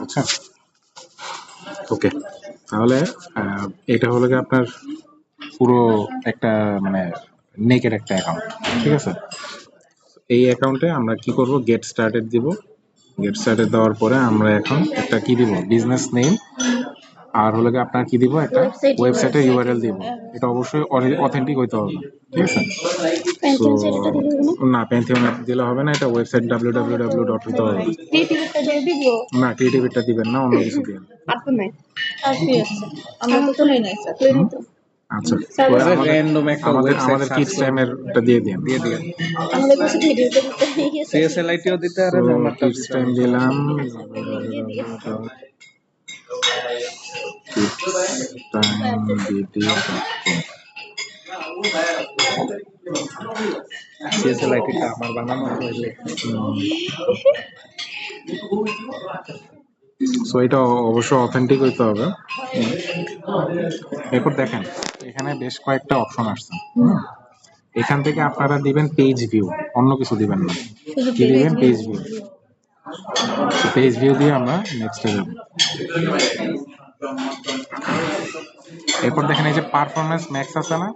বুঝছেন? ওকে, তাহলে এটা হলো কি আপনার পুরো একটা মানে নেকেড একটা অ্যাকাউন্ট, ঠিক আছে? এই অ্যাকাউন্টে আমরা কি করব, গেট স্টার্টেড দিব। গেট স্টার্টেড দেওয়ার পরে আমরা এখন একটা কি দিব, বিজনেস নেম, আর হলো কি আপনার কি দিব, একটা ওয়েবসাইটের ইউআরএল দিব। এটা অবশ্যই অথেন্টিক হইতে হবে, ঠিক আছে? তো না, প্যান্থিয়ন দিলে হবে না, এটা ওয়েবসাইট www ডট হইতে হবে। না, ক্রিয়েটিভিটা দিবেন না, অন্য কিছু দিবেন। আচ্ছা, আমাদের কিডস টাইমের এটা দিয়ে দিন। সিএসএলআইটিও দিতে আর আমারটা কিডস টাইম দিলাম, সিএসএলআইটিটা আমার বানানো হইলে সো এটা অবশ্য অথেন্টিক হইতে হবে। এরপর দেখেন এখানে বেশ কয়েকটা অপশন আসছে। এখান থেকে আপনারা দিবেন পেজ ভিউ, অন্য কিছু দিবেন না। কি দিবেন? Page view. পেজ ভিউ দিয়ে আমরা নেক্সটে যাব। এরপর দেখেন এই যে পারফরম্যান্স ম্যাক্স আছে না,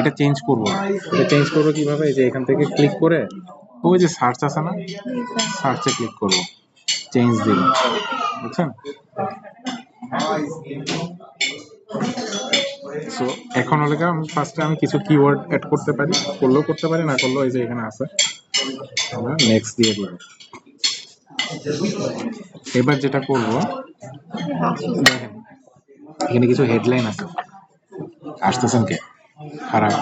এটা চেঞ্জ করব। এটা চেঞ্জ করব কিভাবে? এই যে এখান থেকে ক্লিক করে ওই যে সার্চ আছে না, সার্চে ক্লিক করব, চেঞ্জ দিব, বুঝছেন? সো এখন হলে আমি ফার্স্টে আমি কিছু কিওয়ার্ড অ্যাড করতে পারি, করলেও করতে পারি, না করলেও এই যে এখানে আছে, আমরা নেক্সট দিয়ে দিব। এবার যেটা করব, দেখেন এখানে কিছু হেডলাইন আছে, আসতেছেন কে? খারাপ।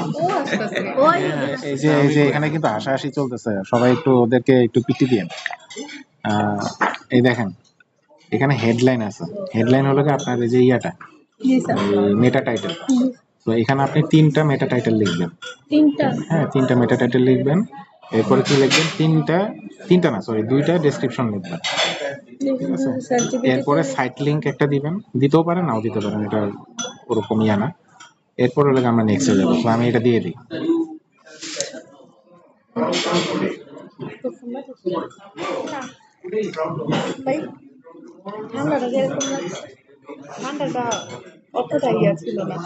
এই যে এখানে কিন্তু হাসাহাসি চলতেছে, সবাই একটু ওদেরকে একটু পিটি দিয়েন। এই দেখেন এখানে হেডলাইন আছে। হেডলাইন হলো কি আপনার এই যে ইয়াটা, মেটা টাইটেল। তো এখানে আপনি 3টা মেটা টাইটেল লিখবেন। হ্যাঁ, 3টা মেটা টাইটেল লিখবেন। এরপরে কি লিখবেন? 3টা না, সরি 2টা ডেসক্রিপশন লিখবেন, ঠিক আছে? এরপরে সাইট লিংক একটা দিবেন, দিতেও পারেন নাও দিতে পারেন, এটা ওরকম ইয়া না। এরপর হলে আমরা নেক্সটে যাবো, তো আমি এটা দিয়ে দিই। ঠান্ডাটা অতটা ইয়া ছিল না।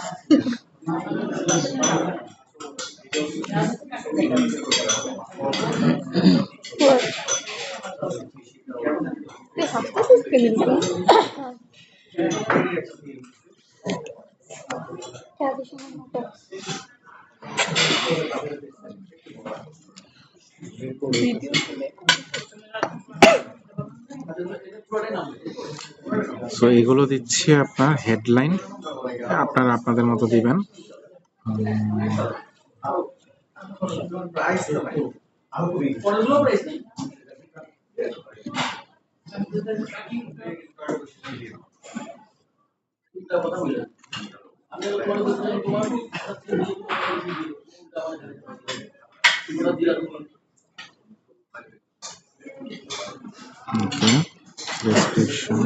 সো এগুলো দিচ্ছি আপনার হেডলাইন, আপনারা আপনাদের মতো দিবেন। ওকে, ডেসক্রিপশন,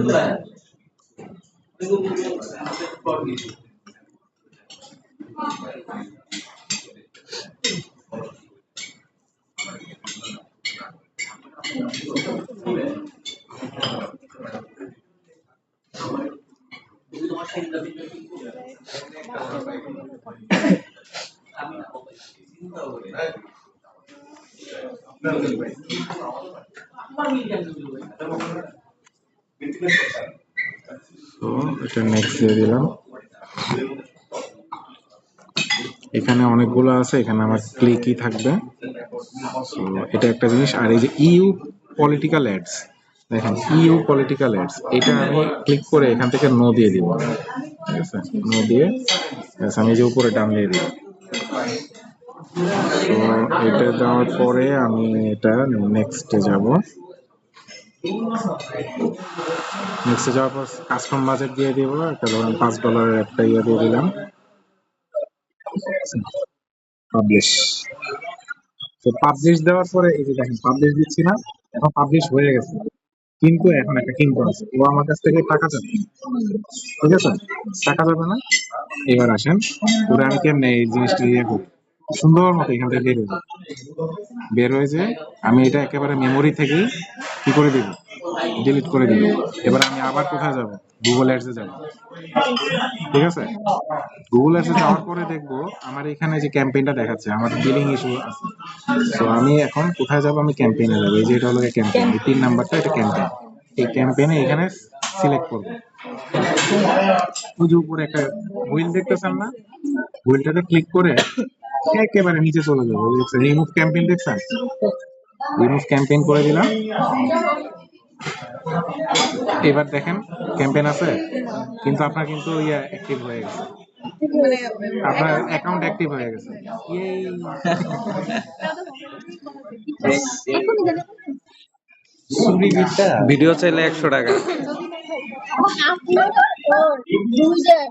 তো এটা নেক্সট দিয়ে দিলাম। এখানে অনেকগুলো আছে, এখানে আমার ক্লিকই থাকবে। সো এটা একটা জিনিস। আর এই যে ইউ পলিটিক্যাল অ্যাডস, দেখেন ইউ পলিটিক্যাল অ্যাডস, এটা আমি ক্লিক করে এখান থেকে নো দিয়ে দিব, ঠিক আছে? নো দিয়ে আমি যে উপরে ডান দিয়ে দিব। তো এটা দেওয়ার পরে আমি এটা নেক্সটে যাব। নেক্সটে যাওয়ার পর কাস্টম বাজেট দিয়ে দিব, একটা ধরুন $5 একটা ইয়ে দিয়ে দিলাম, পাবলিশ। তো পাবলিশ দেওয়ার পরে এই যে দেখেন পাবলিশ দিচ্ছি না, এখন পাবলিশ হয়ে গেছে, কিন্তু এখন একটা কিন্তু আছে, ও আমার কাছ থেকে টাকা যাবে, ঠিক আছে? টাকা যাবে না। এবার আসেন ওরা আমি কেমনে এই জিনিসটা ইয়ে করি, সুন্দর মতো এখান থেকে বের হয়ে যায়। আমি এটা একেবারে মেমোরি থেকেই কি করে দিব, ডিলিট করে দিব। এবার আমি আবার কোথায় যাব? গুগল অ্যাডসে যাব। ঠিক আছে, গুগল অ্যাডসে যাওয়ার পরে দেখবো আমার এখানে যে ক্যাম্পেইনটা দেখাচ্ছে আমার বিলিং ইস্যু আছে। তো আমি এখন কোথায় যাব? আমি ক্যাম্পেইনে যাবো। এই যে এটা হলো ক্যাম্পেইন, এই 3 নাম্বারটা এটা ক্যাম্পেইন। এই ক্যাম্পেইনে এখানে সিলেক্ট করব। ওই যে উপরে একটা হুইল দেখতেছেন না, হুইলটাতে ক্লিক করে একেবারে নিচে চলে যাবো। রিমুভ ক্যাম্পেইন দেখছেন? রিমুভ ক্যাম্পেইন করে দিলাম। এবার দেখেন ক্যাম্পেইন আছে, কিন্তু আপনার কিন্তু ইয়ে অ্যাক্টিভ হয়ে গেছে, মানে আপনার অ্যাকাউন্ট অ্যাক্টিভ হয়ে গেছে। ইয়েই। এখনই জানি ভিডিও চাইলে 100 টাকা। যদি না হয় আপলোড ও ইউজার